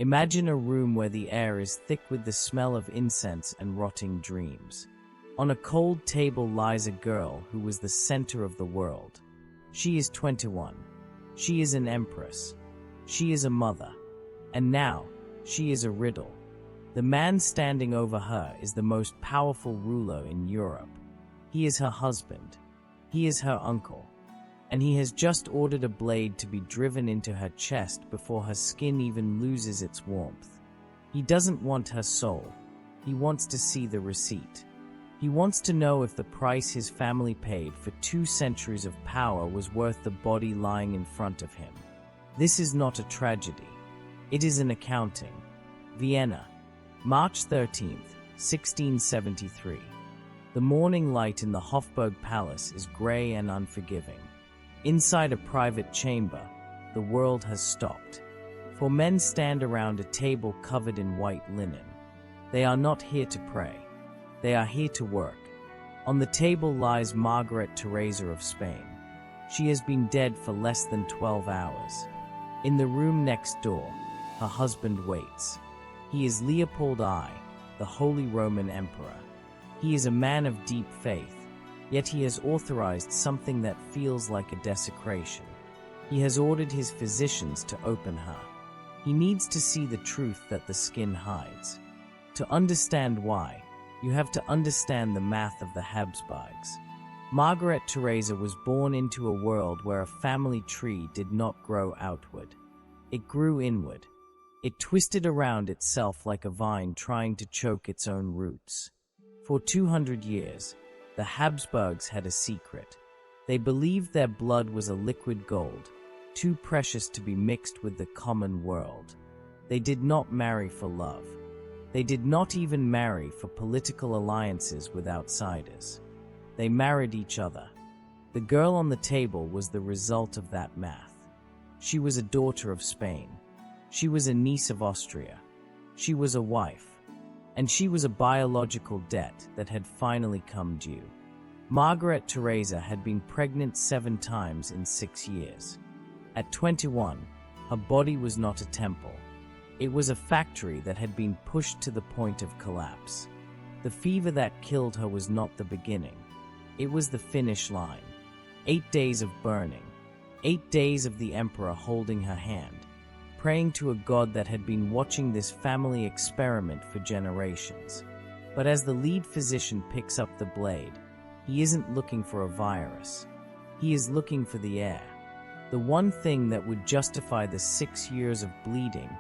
Imagine a room where the air is thick with the smell of incense and rotting dreams. On a cold table lies a girl who was the center of the world. She is 21. She is an empress. She is a mother. And now, she is a riddle. The man standing over her is the most powerful ruler in Europe. He is her husband. He is her uncle. And he has just ordered a blade to be driven into her chest before her skin even loses its warmth. He doesn't want her soul. He wants to see the receipt. He wants to know if the price his family paid for 2 centuries of power was worth the body lying in front of him. This is not a tragedy. It is an accounting. Vienna, March 13th, 1673. The morning light in the Hofburg palace is gray and unforgiving. Inside a private chamber, the world has stopped. 4 men stand around a table covered in white linen. They are not here to pray. They are here to work. On the table lies Margaret Theresa of Spain. She has been dead for less than 12 hours. In the room next door, her husband waits. He is Leopold I, the Holy Roman Emperor. He is a man of deep faith. Yet he has authorized something that feels like a desecration. He has ordered his physicians to open her. He needs to see the truth that the skin hides. To understand why, you have to understand the math of the Habsburgs. Margaret Theresa was born into a world where a family tree did not grow outward. It grew inward. It twisted around itself like a vine trying to choke its own roots. For 200 years, the Habsburgs had a secret. They believed their blood was a liquid gold, too precious to be mixed with the common world. They did not marry for love. They did not even marry for political alliances with outsiders. They married each other. The girl on the table was the result of that math. She was a daughter of Spain. She was a niece of Austria. She was a wife. And she was a biological debt that had finally come due. Margaret Theresa had been pregnant 7 times in 6 years. At 21, her body was not a temple. It was a factory that had been pushed to the point of collapse. The fever that killed her was not the beginning. It was the finish line. 8 days of burning. 8 days of the emperor holding her hand, praying to a god that had been watching this family experiment for generations. But as the lead physician picks up the blade, he isn't looking for a virus. He is looking for the air. The one thing that would justify the 6 years of bleeding,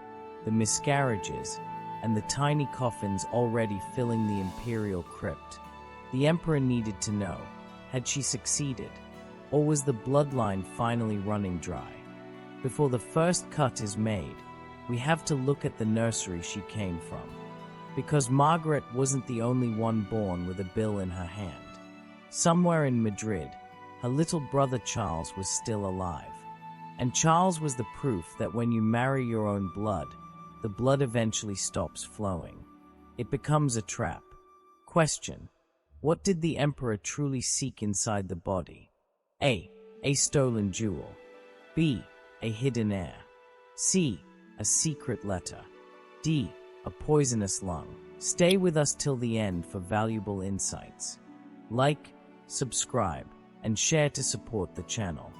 the miscarriages, and the tiny coffins already filling the imperial crypt. The emperor needed to know, had she succeeded, or was the bloodline finally running dry? Before the first cut is made, we have to look at the nursery she came from. Because Margaret wasn't the only one born with a bill in her hand. Somewhere in Madrid, her little brother Charles was still alive. And Charles was the proof that when you marry your own blood, the blood eventually stops flowing. It becomes a trap. Question: what did the emperor truly seek inside the body? A stolen jewel. B, a hidden heir. C, a secret letter. D, a poisonous lung. Stay with us till the end for valuable insights. Like, subscribe, and share to support the channel.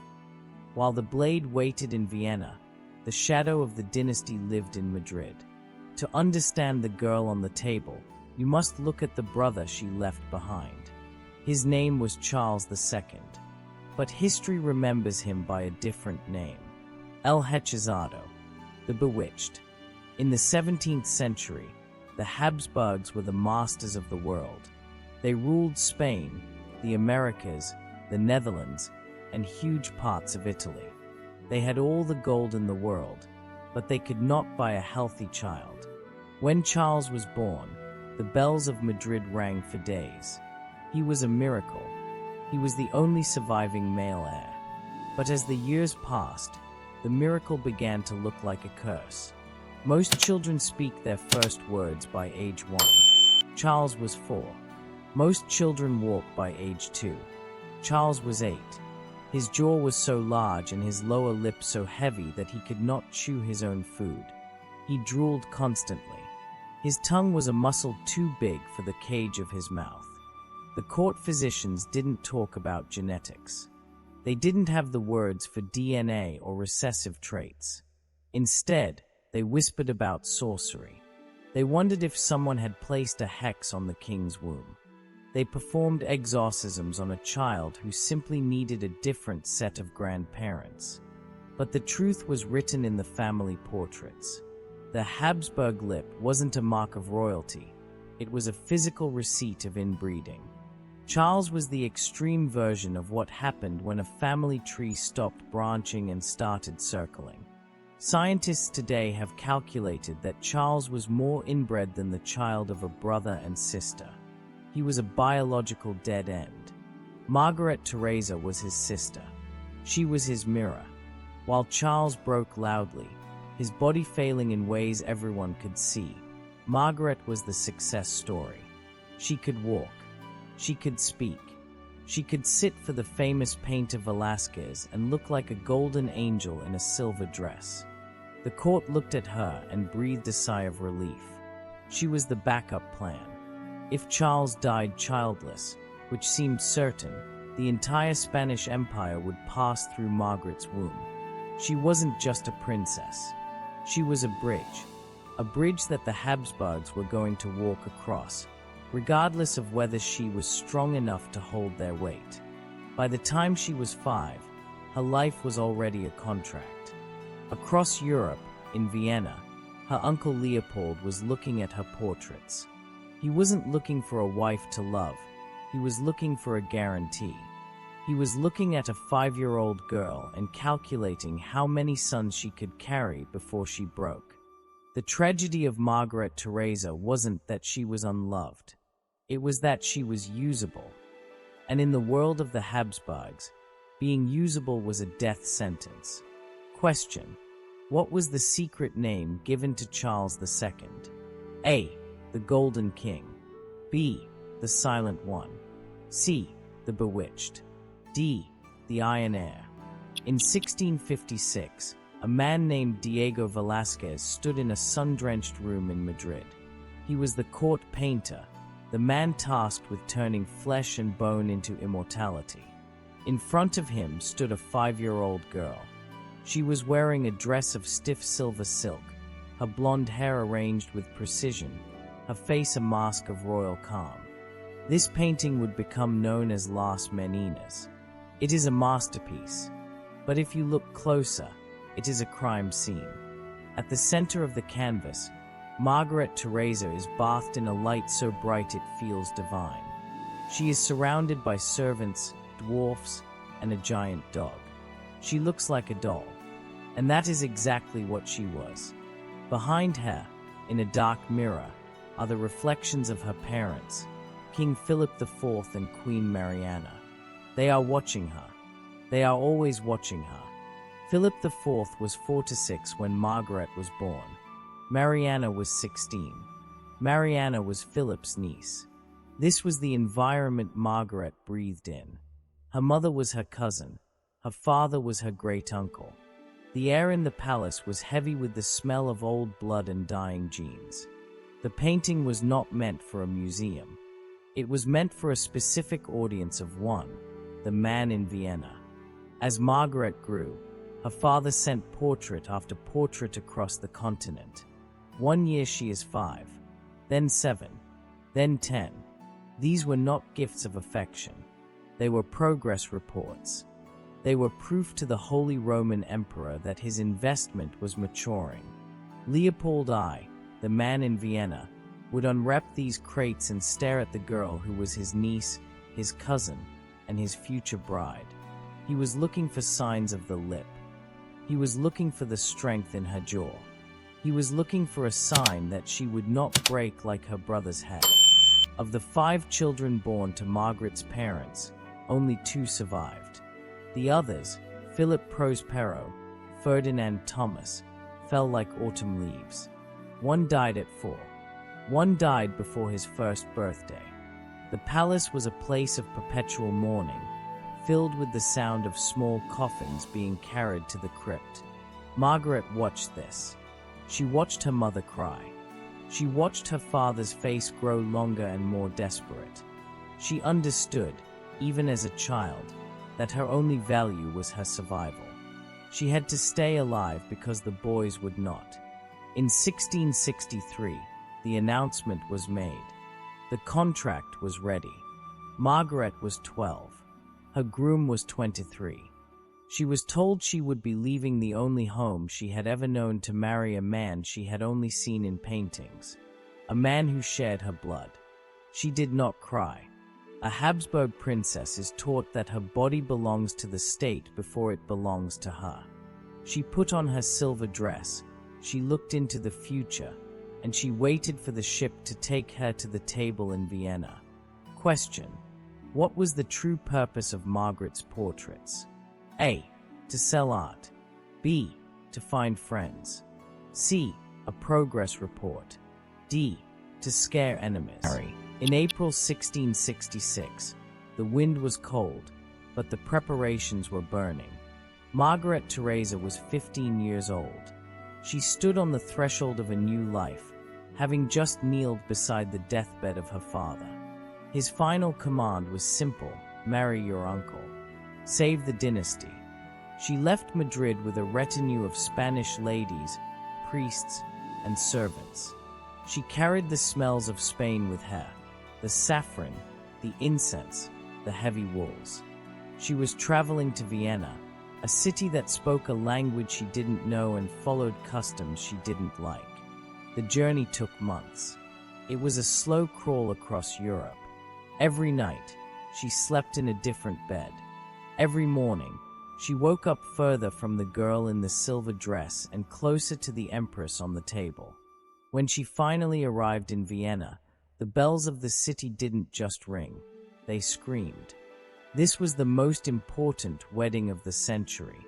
While the blade waited in Vienna, the shadow of the dynasty lived in Madrid. To understand the girl on the table, you must look at the brother she left behind. His name was Charles II, but history remembers him by a different name. El Hechizado, the Bewitched. In the 17th century, the Habsburgs were the masters of the world. They ruled Spain, the Americas, the Netherlands, and huge parts of Italy. They had all the gold in the world, but they could not buy a healthy child. When Charles was born, the bells of Madrid rang for days. He was a miracle. He was the only surviving male heir. But as the years passed, the miracle began to look like a curse. Most children speak their first words by age 1. Charles was 4. Most children walk by age 2. Charles was 8. His jaw was so large and his lower lip so heavy that he could not chew his own food. He drooled constantly. His tongue was a muscle too big for the cage of his mouth. The court physicians didn't talk about genetics. They didn't have the words for DNA or recessive traits. Instead, they whispered about sorcery. They wondered if someone had placed a hex on the king's womb. They performed exorcisms on a child who simply needed a different set of grandparents. But the truth was written in the family portraits. The Habsburg lip wasn't a mark of royalty. It was a physical receipt of inbreeding. Charles was the extreme version of what happened when a family tree stopped branching and started circling. Scientists today have calculated that Charles was more inbred than the child of a brother and sister. He was a biological dead end. Margaret Theresa was his sister. She was his mirror. While Charles broke loudly, his body failing in ways everyone could see, Margaret was the success story. She could walk. She could speak. She could sit for the famous painter Velázquez and look like a golden angel in a silver dress. The court looked at her and breathed a sigh of relief. She was the backup plan. If Charles died childless, which seemed certain, the entire Spanish Empire would pass through Margaret's womb. She wasn't just a princess. She was a bridge that the Habsburgs were going to walk across, regardless of whether she was strong enough to hold their weight. By the time she was 5, her life was already a contract. Across Europe, in Vienna, her uncle Leopold was looking at her portraits. He wasn't looking for a wife to love, he was looking for a guarantee. He was looking at a 5-year-old girl and calculating how many sons she could carry before she broke. The tragedy of Margaret Theresa wasn't that she was unloved. It was that she was usable. And in the world of the Habsburgs, being usable was a death sentence. Question: what was the secret name given to Charles II? A. The Golden King. B. The Silent One. C. The Bewitched. D. The Iron Heir. In 1656, a man named Diego Velázquez stood in a sun-drenched room in Madrid. He was the court painter, the man tasked with turning flesh and bone into immortality. In front of him stood a 5-year-old girl. She was wearing a dress of stiff silver silk, her blonde hair arranged with precision, her face a mask of royal calm. This painting would become known as Las Meninas. It is a masterpiece, but if you look closer, it is a crime scene. At the center of the canvas, Margaret Theresa is bathed in a light so bright it feels divine. She is surrounded by servants, dwarfs, and a giant dog. She looks like a doll, and that is exactly what she was. Behind her, in a dark mirror, are the reflections of her parents, King Philip IV and Queen Mariana. They are watching her. They are always watching her. Philip IV was 4 to 6 when Margaret was born. Mariana was 16. Mariana was Philip's niece. This was the environment Margaret breathed in. Her mother was her cousin. Her father was her great-uncle. The air in the palace was heavy with the smell of old blood and dying genes. The painting was not meant for a museum. It was meant for a specific audience of one, the man in Vienna. As Margaret grew, her father sent portrait after portrait across the continent. One year she is 5, then 7, then 10. These were not gifts of affection. They were progress reports. They were proof to the Holy Roman Emperor that his investment was maturing. Leopold I, the man in Vienna, would unwrap these crates and stare at the girl who was his niece, his cousin, and his future bride. He was looking for signs of the lip. He was looking for the strength in her jaw. He was looking for a sign that she would not break like her brother's head. Of the 5 children born to Margaret's parents, only 2 survived. The others, Philip Prospero, Ferdinand Thomas, fell like autumn leaves. One died at 4. One died before his first birthday. The palace was a place of perpetual mourning, filled with the sound of small coffins being carried to the crypt. Margaret watched this. She watched her mother cry. She watched her father's face grow longer and more desperate. She understood, even as a child, that her only value was her survival. She had to stay alive because the boys would not. In 1663, the announcement was made. The contract was ready. Margaret was 12. Her groom was 23. She was told she would be leaving the only home she had ever known to marry a man she had only seen in paintings, a man who shared her blood. She did not cry. A Habsburg princess is taught that her body belongs to the state before it belongs to her. She put on her silver dress, she looked into the future, and she waited for the ship to take her to the table in Vienna. Question: what was the true purpose of Margaret's portraits? A. To sell art. B. To find friends. C. A progress report. D. To scare enemies. In April 1666, the wind was cold, but the preparations were burning. Margaret Theresa was 15 years old. She stood on the threshold of a new life, having just kneeled beside the deathbed of her father. His final command was simple: marry your uncle. Save the dynasty. She left Madrid with a retinue of Spanish ladies, priests, and servants. She carried the smells of Spain with her: the saffron, the incense, the heavy wools. She was traveling to Vienna, a city that spoke a language she didn't know and followed customs she didn't like. The journey took months. It was a slow crawl across Europe. Every night, she slept in a different bed. Every morning, she woke up further from the girl in the silver dress and closer to the empress on the table. When she finally arrived in Vienna, the bells of the city didn't just ring, they screamed. This was the most important wedding of the century.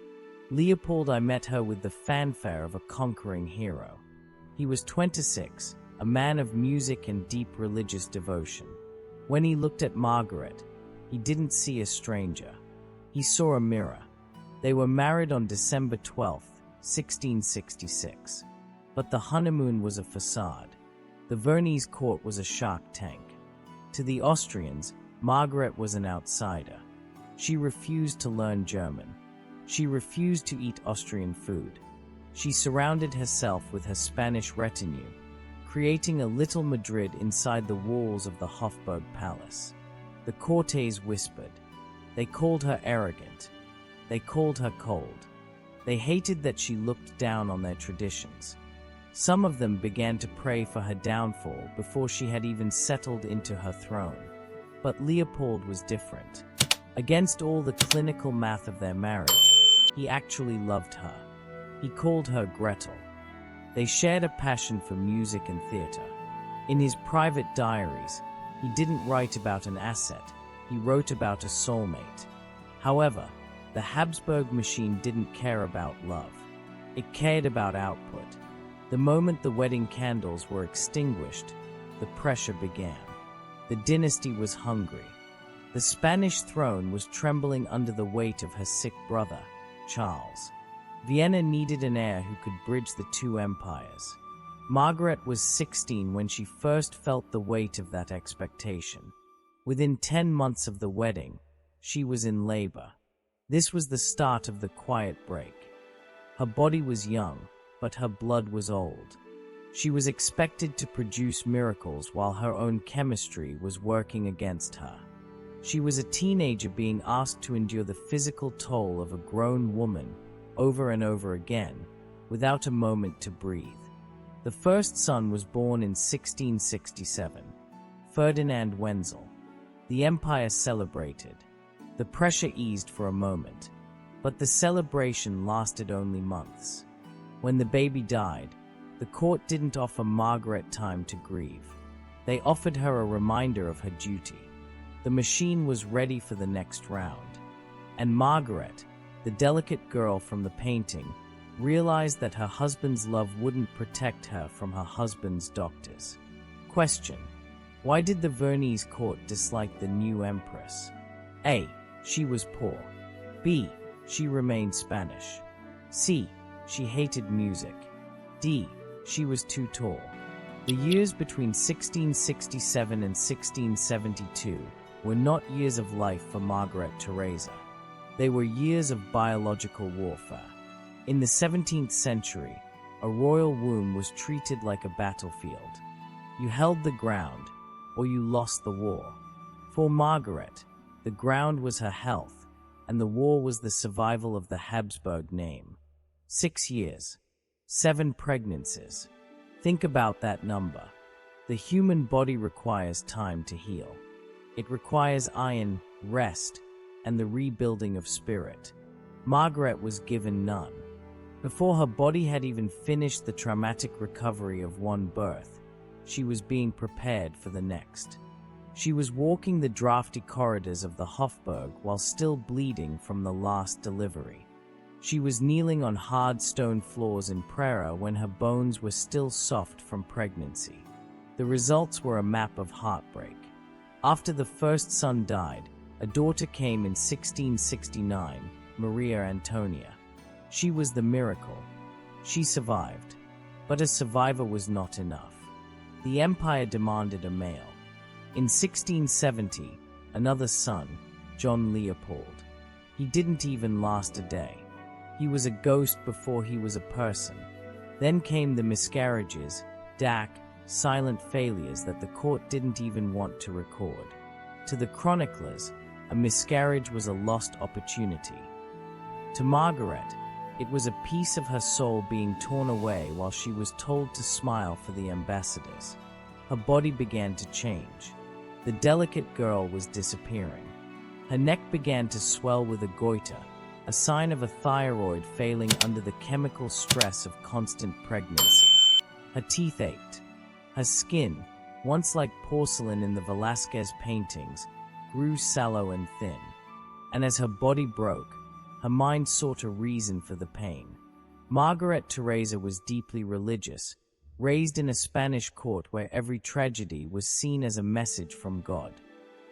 Leopold I met her with the fanfare of a conquering hero. He was 26, a man of music and deep religious devotion. When he looked at Margaret, he didn't see a stranger. He saw a mirror. They were married on December 12, 1666. But the honeymoon was a facade. The Viennese court was a shark tank. To the Austrians, Margaret was an outsider. She refused to learn German. She refused to eat Austrian food. She surrounded herself with her Spanish retinue, creating a little Madrid inside the walls of the Hofburg palace. The courtiers whispered. They called her arrogant. They called her cold. They hated that she looked down on their traditions. Some of them began to pray for her downfall before she had even settled into her throne. But Leopold was different. Against all the clinical math of their marriage, he actually loved her. He called her Gretel. They shared a passion for music and theater. In his private diaries, he didn't write about an asset, he wrote about a soulmate. However, the Habsburg machine didn't care about love. It cared about output. The moment the wedding candles were extinguished, the pressure began. The dynasty was hungry. The Spanish throne was trembling under the weight of her sick brother, Charles. Vienna needed an heir who could bridge the two empires. Margaret was 16 when she first felt the weight of that expectation. Within 10 months of the wedding, she was in labor. This was the start of the quiet break. Her body was young, but her blood was old. She was expected to produce miracles while her own chemistry was working against her. She was a teenager being asked to endure the physical toll of a grown woman over and over again, without a moment to breathe. The first son was born in 1667, Ferdinand Wenzel. The empire celebrated. The pressure eased for a moment, but the celebration lasted only months. When the baby died, the court didn't offer Margaret time to grieve. They offered her a reminder of her duty. The machine was ready for the next round. And Margaret, the delicate girl from the painting, realized that her husband's love wouldn't protect her from her husband's doctors. Question: why did the Viennese court dislike the new empress? A. She was poor. B. She remained Spanish. C. She hated music. D. She was too tall. The years between 1667 and 1672 were not years of life for Margaret Theresa. They were years of biological warfare. In the 17th century, a royal womb was treated like a battlefield. You held the ground, or you lost the war. For Margaret, the ground was her health, and the war was the survival of the Habsburg name. 6 years, 7 pregnancies. Think about that number. The human body requires time to heal. It requires iron, rest, and the rebuilding of spirit. Margaret was given none. Before her body had even finished the traumatic recovery of one birth, she was being prepared for the next. She was walking the drafty corridors of the Hofburg while still bleeding from the last delivery. She was kneeling on hard stone floors in Prado when her bones were still soft from pregnancy. The results were a map of heartbreak. After the first son died, a daughter came in 1669, Maria Antonia. She was the miracle. She survived. But a survivor was not enough. The empire demanded a male. In 1670, another son, John Leopold. He didn't even last a day. He was a ghost before he was a person. Then came the miscarriages, silent failures that the court didn't even want to record. To the chroniclers, a miscarriage was a lost opportunity. To Margaret, it was a piece of her soul being torn away while she was told to smile for the ambassadors. Her body began to change. The delicate girl was disappearing. Her neck began to swell with a goiter, a sign of a thyroid failing under the chemical stress of constant pregnancy. Her teeth ached. Her skin, once like porcelain in the Velázquez paintings, grew sallow and thin. And as her body broke, her mind sought a reason for the pain. Margaret Theresa was deeply religious, raised in a Spanish court where every tragedy was seen as a message from God.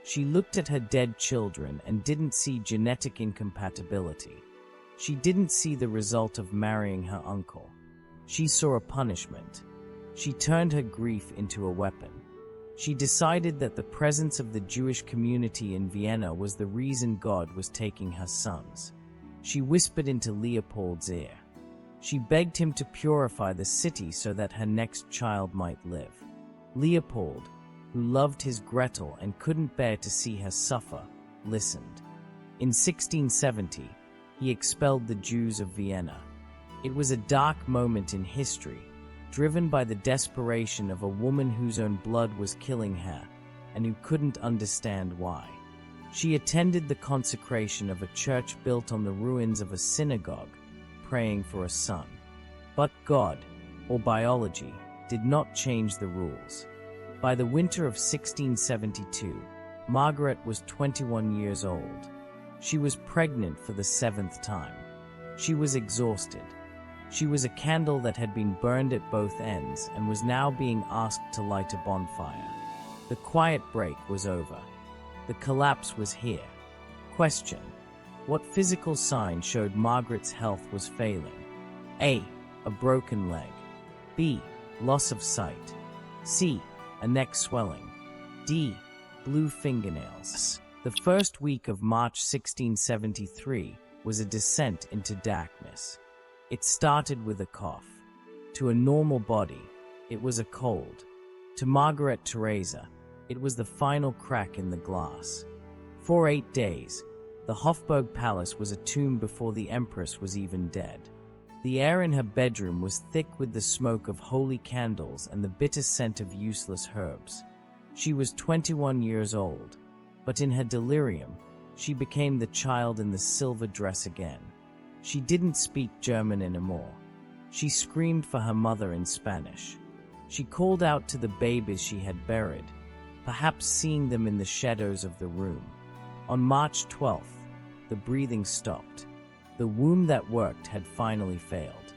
She looked at her dead children and didn't see genetic incompatibility. She didn't see the result of marrying her uncle. She saw a punishment. She turned her grief into a weapon. She decided that the presence of the Jewish community in Vienna was the reason God was taking her sons. She whispered into Leopold's ear. She begged him to purify the city so that her next child might live. Leopold, who loved his Gretel and couldn't bear to see her suffer, listened. In 1670, he expelled the Jews of Vienna. It was a dark moment in history, driven by the desperation of a woman whose own blood was killing her, and who couldn't understand why. She attended the consecration of a church built on the ruins of a synagogue, praying for a son. But God, or biology, did not change the rules. By the winter of 1672, Margaret was 21 years old. She was pregnant for the 7th time. She was exhausted. She was a candle that had been burned at both ends and was now being asked to light a bonfire. The quiet break was over. The collapse was here. Question: what physical sign showed Margaret's health was failing? A. A broken leg. B. Loss of sight. C. A neck swelling. D. Blue fingernails. The first week of March 1673 was a descent into darkness. It started with a cough. To a normal body, it was a cold. To Margaret Theresa, it was the final crack in the glass. For 8 days, the Hofburg palace was a tomb before the empress was even dead. The air in her bedroom was thick with the smoke of holy candles and the bitter scent of useless herbs. She was 21 years old, but in her delirium, she became the child in the silver dress again. She didn't speak German anymore. She screamed for her mother in Spanish. She called out to the babies she had buried, perhaps seeing them in the shadows of the room. On March 12th, the breathing stopped. The womb that worked had finally failed.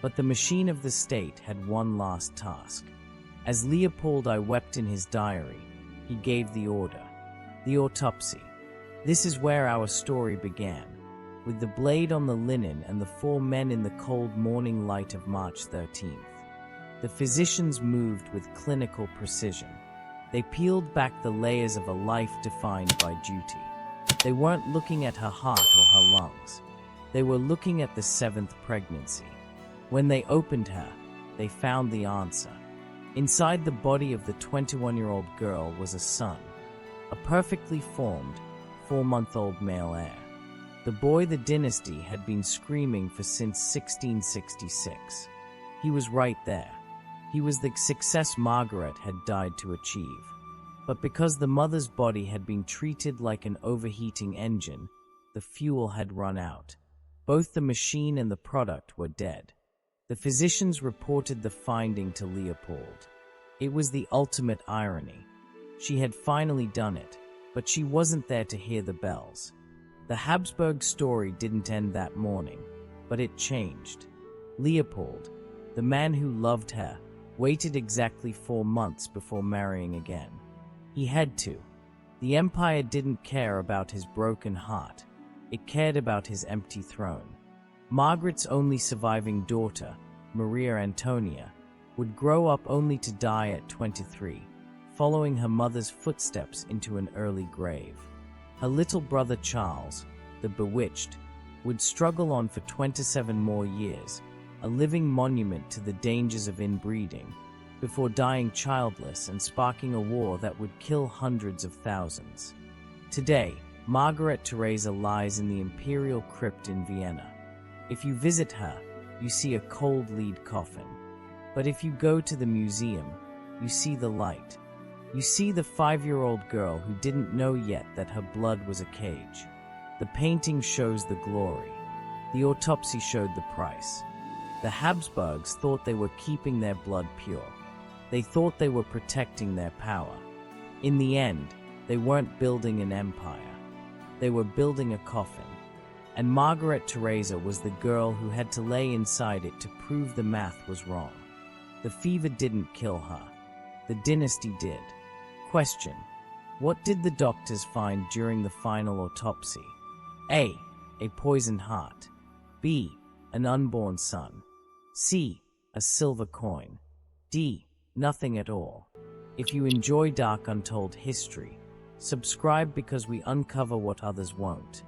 But the machine of the state had one last task. As Leopold I wept in his diary, he gave the order. The autopsy. This is where our story began, with the blade on the linen and the 4 men in the cold morning light of March 13th. The physicians moved with clinical precision. They peeled back the layers of a life defined by duty. They weren't looking at her heart or her lungs. They were looking at the 7th pregnancy. When they opened her, they found the answer. Inside the body of the 21-year-old girl was a son, a perfectly formed, 4-month-old male heir. The boy the dynasty had been screaming for since 1666. He was right there. He was the success Margaret had died to achieve. But because the mother's body had been treated like an overheating engine, the fuel had run out. Both the machine and the product were dead. The physicians reported the finding to Leopold. It was the ultimate irony. She had finally done it, but she wasn't there to hear the bells. The Habsburg story didn't end that morning, but it changed. Leopold, the man who loved her, waited exactly 4 months before marrying again. He had to. The empire didn't care about his broken heart. It cared about his empty throne. Margaret's only surviving daughter, Maria Antonia, would grow up only to die at 23, following her mother's footsteps into an early grave. Her little brother Charles, the Bewitched, would struggle on for 27 more years, a living monument to the dangers of inbreeding, before dying childless and sparking a war that would kill hundreds of thousands. Today, Margaret Theresa lies in the imperial crypt in Vienna. If you visit her, you see a cold lead coffin. But if you go to the museum, you see the light. You see the 5-year-old girl who didn't know yet that her blood was a cage. The painting shows the glory. The autopsy showed the price. The Habsburgs thought they were keeping their blood pure. They thought they were protecting their power. In the end, they weren't building an empire. They were building a coffin. And Margaret Theresa was the girl who had to lay inside it to prove the math was wrong. The fever didn't kill her. The dynasty did. Question: what did the doctors find during the final autopsy? A poisoned heart. B, an unborn son. C, a silver coin. D, nothing at all. If you enjoy dark untold history, subscribe because we uncover what others won't.